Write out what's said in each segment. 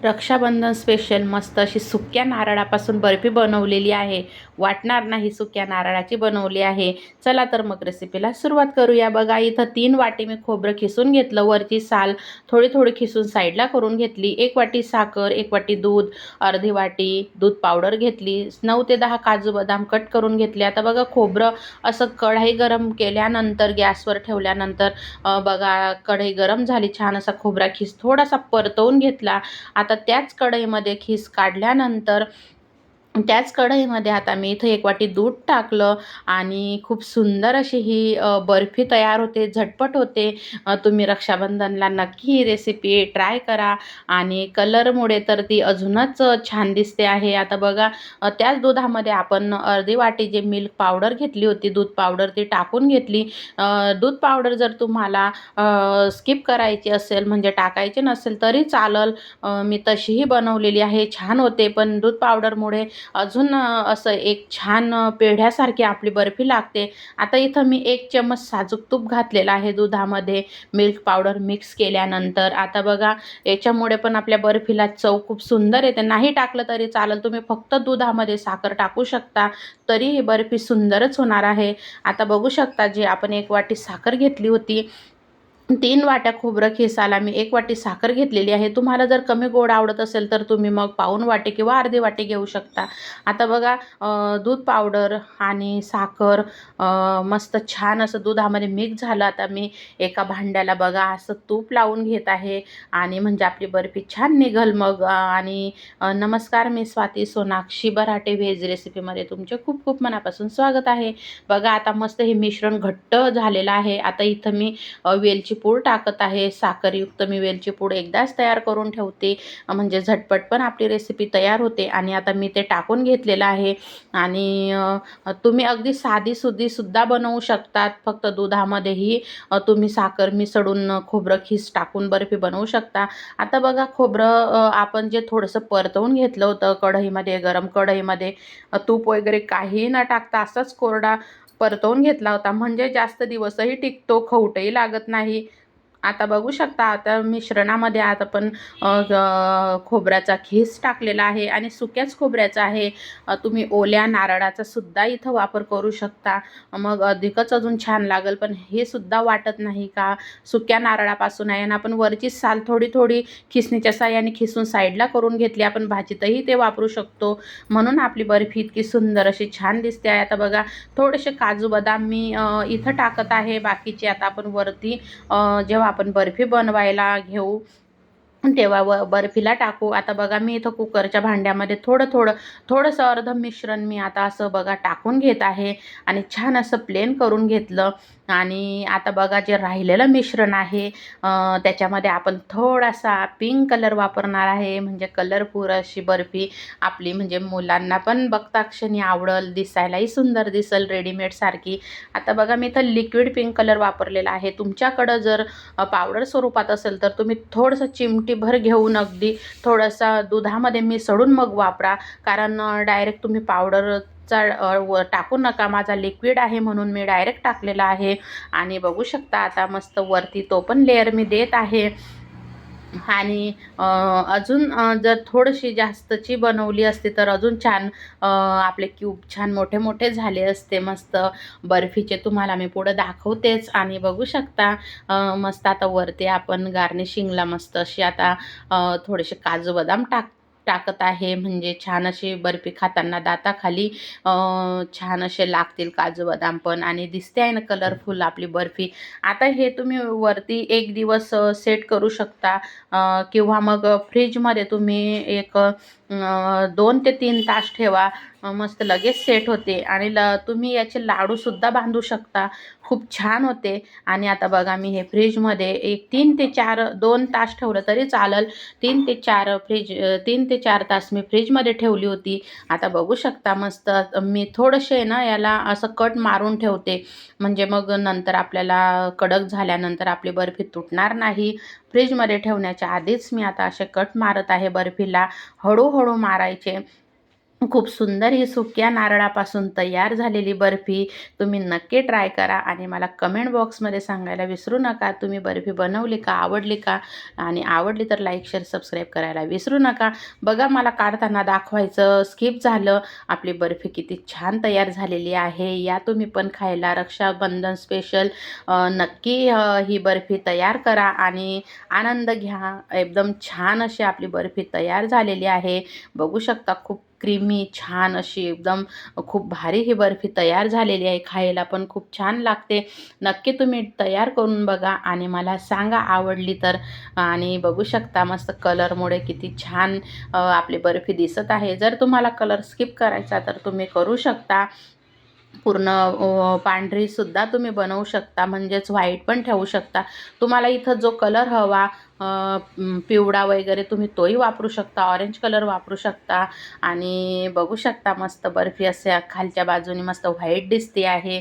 Rakshabandhan special मस्त अशी सुक्या नारळापासून बर्फी बनवलेली आहे. वाटणार नाही सुक्या नारळाची बनवली आहे. चला तर मग रेसिपीला सुरुवात करूया. बघा इथं 3 वाटी मी खोबरं खिसून घेतलं. वरची साल थोडी थोडी खिसून साईडला करून घेतली. 1 वाटी साखर, 1 वाटी दूध, अर्धी वाटी दूध पावडर घेतली. 9 ते 10 काजू बदाम कट करून घेतले. आता बघा खोबरं असं कढई गरम केल्यानंतर गॅसवर ठेवल्यानंतर बघा कढई गरम झाली. छान असा खोबरा खिस थोडासा परतवून घेतला. आता त्याच कढईमध्ये खीस काढल्यानंतर त्याच कढईमध्ये आता मी इथं 1 वाटी दूध टाकलं आणि खूप सुंदर अशी ही बर्फी तयार होते, झटपट होते. तुम्ही रक्षाबंधनला नक्की ही रेसिपी ट्राय करा आणि कलरमुळे तर ती अजूनच छान दिसते आहे. आता बघा त्याच दुधामध्ये आपण अर्धी वाटी जे मिल्क पावडर घेतली होती, दूध पावडर ती टाकून घेतली. दूध पावडर जर तुम्हाला स्किप करायची असेल म्हणजे टाकायची नसेल तरी चालेल. मी तशीही बनवलेली आहे, छान होते. पण दूध पावडरमुळे अजून असं एक छान पेढ्यासारखी आपली बर्फी लागते. आता इथं मी 1 चम्मच साजूक तूप घातलेलं आहे दुधामध्ये मिल्क पावडर मिक्स केल्यानंतर. आता बघा याच्यामुळे पण आपल्या बर्फीला चव खूप सुंदर येते. नाही टाकलं तरी चालेल, तुम्ही फक्त दुधामध्ये साखर टाकू शकता, तरी ही बर्फी सुंदरच होणार आहे. आता बघू शकता जे आपण 1 वाटी साखर घेतली होती, 3 वाट्या खोबरं खिसाला मी 1 वाटी साखर घेतलेली आहे. तुम्हाला जर कमी गोड आवडत असेल तर तुम्ही मग पाऊण वाटी किंवा अर्धी वाटी घेऊ शकता. आता बघा दूध पावडर आणि साखर मस्त छान असं दुधामध्ये मिक्स झालं. आता मी एका भांड्याला बघा असं तूप लावून घेत आहे आणि म्हणजे आपली बर्फी छान निघल मग. आणि नमस्कार, मी स्वाती सोनाक्षी बराटे व्हेज रेसिपीमध्ये तुमचे खूप खूप मनापासून स्वागत आहे. बघा आता मस्त हे मिश्रण घट्ट झालेलं आहे. आता इथं मी वेलची पूड टाकत आहे. साखरयुक्त मी वेलची पूड एकदाच तयार करून ठेवते, म्हणजे झटपट पण आपली रेसिपी तयार होते. आणि आता मी ते टाकून घेतलेलं आहे. आणि तुम्ही अगदी साधी सुद्धा बनवू शकतात. फक्त दुधामध्येही तुम्ही साखर मिसळून खोबरं खीस टाकून बर्फी बनवू शकता. आता बघा खोबरं आपण जे थोडंसं परतवून घेतलं होतं कढईमध्ये, गरम कढईमध्ये तूप वगैरे काही न टाकता असाच कोरडा परतवून घेतला होता, म्हणजे जास्त दिवसही टिकतो, खवटही लागत नाही. आता बघू शकता आता मिश्रणामध्ये आता आपण खोबऱ्याचा खीस टाकलेला आहे आणि सुक्याच खोबऱ्याचा आहे. तुम्ही ओल्या नारळाचा सुद्धा इथं वापर करू शकता, मग अधिकच अजून छान लागेल. पण हे सुद्धा वाटत नाही का सुक्या नारळापासून आहे. आणि आपण वरची साल थोडी थोडी खिसणीच्या साहाय्याने खिसून साईडला करून घेतली. आपण भाजीतही ते वापरू शकतो, म्हणून आपली बर्फी इतकी सुंदर अशी छान दिसते आहे. आता बघा थोडेसे काजू बदाम मी इथं टाकत आहे. बाकीचे आता आपण वरती जेव्हा आपण बर्फी बनवायला घेऊ तेव्हा बर्फीला टाकू. आता बघा मी इथं कुकरच्या भांड्यामध्ये थोडंसं अर्ध मिश्रण मी आता असं बघा टाकून घेत आहे आणि छान असं प्लेन करून घेतलं. आणि आता बघा जे राहिलेलं मिश्रण आहे त्याच्यामध्ये आपण थोडासा पिंक कलर वापरणार आहे, म्हणजे कलरफुल अशी बर्फी आपली म्हणजे मुलांना पण बघता क्षणी आवडल, दिसायलाही सुंदर दिसल रेडीमेड सारखी. आता बघा मी इथं लिक्विड पिंक कलर वापरलेला आहे. तुमच्याकडं जर पावडर स्वरूपात असेल तर तुम्ही थोडंसं चिमटीभर घेऊन अगदी थोडंसं दुधामध्ये मिसळून मग वापरा, कारण डायरेक्ट तुम्ही पावडरचा टाकू नका. माझा लिक्विड आहे म्हणून मी डायरेक्ट टाकलेला आहे. आणि बघू शकता आता मस्त वरती तो पण लेअर मी देत आहे. आणि अजून जर थोडीशी जास्तची बनवली असती तर अजून छान आपले क्यूब छान मोठे मोठे झाले असते मस्त बर्फीचे. तुम्हाला मी पुढं दाखवतेच. आणि बघू शकता मस्त आता वरती आपण गार्निशिंगला मस्त अशी आता थोडेसे काजू बदाम टाकत आहे, म्हणजे छान अशी बर्फी खाताना दाताखाली छान असे लागतील काजू बदाम पण. आणि दिसते आहे ना कलरफुल आपली बर्फी. आता हे तुम्ही वरती 1 दिवस सेट करू शकता किंवा मग फ्रीजमध्ये तुम्ही एक 2 ते 3 तास ठेवा, मस्त लगेच सेट होते. आणि तुम्ही याचे लाडूसुद्धा बांधू शकता, खूप छान होते. आणि आता बघा मी हे फ्रीजमध्ये एक 3 ते 4 2 तास ठेवलं तरी चालेल. 3 ते 4 तास मी फ्रीजमध्ये ठेवली होती. आता बघू शकता मस्त मी थोडेसे ना याला असं कट मारून ठेवते, म्हणजे मग नंतर आपल्याला कडक झाल्यानंतर आपली बर्फी तुटणार नाही. फ्रीजमध्ये ठेवण्याच्या आधीच मी आता असे कट मारत आहे बर्फीला, हळूहळू मारायचे. खूप सुंदर ही सुक्या नारळापासून तयार झालेली बर्फी तुम्ही नक्की ट्राय करा आणि मला कमेंट बॉक्समध्ये सांगायला विसरू नका तुम्ही बर्फी बनवली का, आवडली का, आणि आवडली तर लाईक शेअर सबस्क्राईब करायला विसरू नका. बघा मला काढताना दाखवायचं स्किप झालं. आपली बर्फी किती छान तयार झालेली आहे. या तुम्ही पण खायला रक्षाबंधन स्पेशल नक्की ही बर्फी तयार करा आणि आनंद घ्या. एकदम छान अशी आपली बर्फी तयार झालेली आहे. बघू शकता खूप क्रीमी छान अशी एकदम खूप भारी ही बर्फी तयार झालेली आहे. खायला पण खूप छान लागते. नक्की तुम्ही तयार करून बघा आणि मला सांगा आवडली तर. आणि बघू शकता मस्त कलरमुळे किती छान आपली बर्फी दिसत आहे. जर तुम्हाला कलर स्किप करायचा तर तुम्ही करू शकता. पूर्ण पांढरीसुद्धा तुम्ही बनवू शकता, म्हणजेच व्हाईट पण ठेवू शकता. तुम्हाला इथं जो कलर हवा पिवळा वगैरे तुम्ही तोही वापरू शकता, ऑरेंज कलर वापरू शकता. आणि बघू शकता मस्त बर्फी असे खालच्या बाजूने मस्त व्हाईट दिसते आहे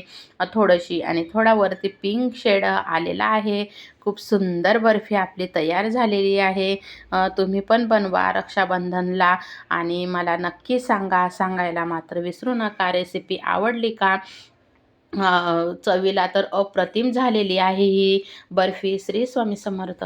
थोडीशी, आणि थोडा वरती पिंक शेड आलेला आहे. खूप सुंदर बर्फी आपली तयार झालेली आहे. तुम्ही पण बनवा रक्षाबंधनला आणि मला नक्की सांगा. सांगायला मात्र विसरू नका. रेसिपी आवडली का? चवीला तर अप्रतिम झालेली आहे ही बर्फी. श्री स्वामी समर्थ.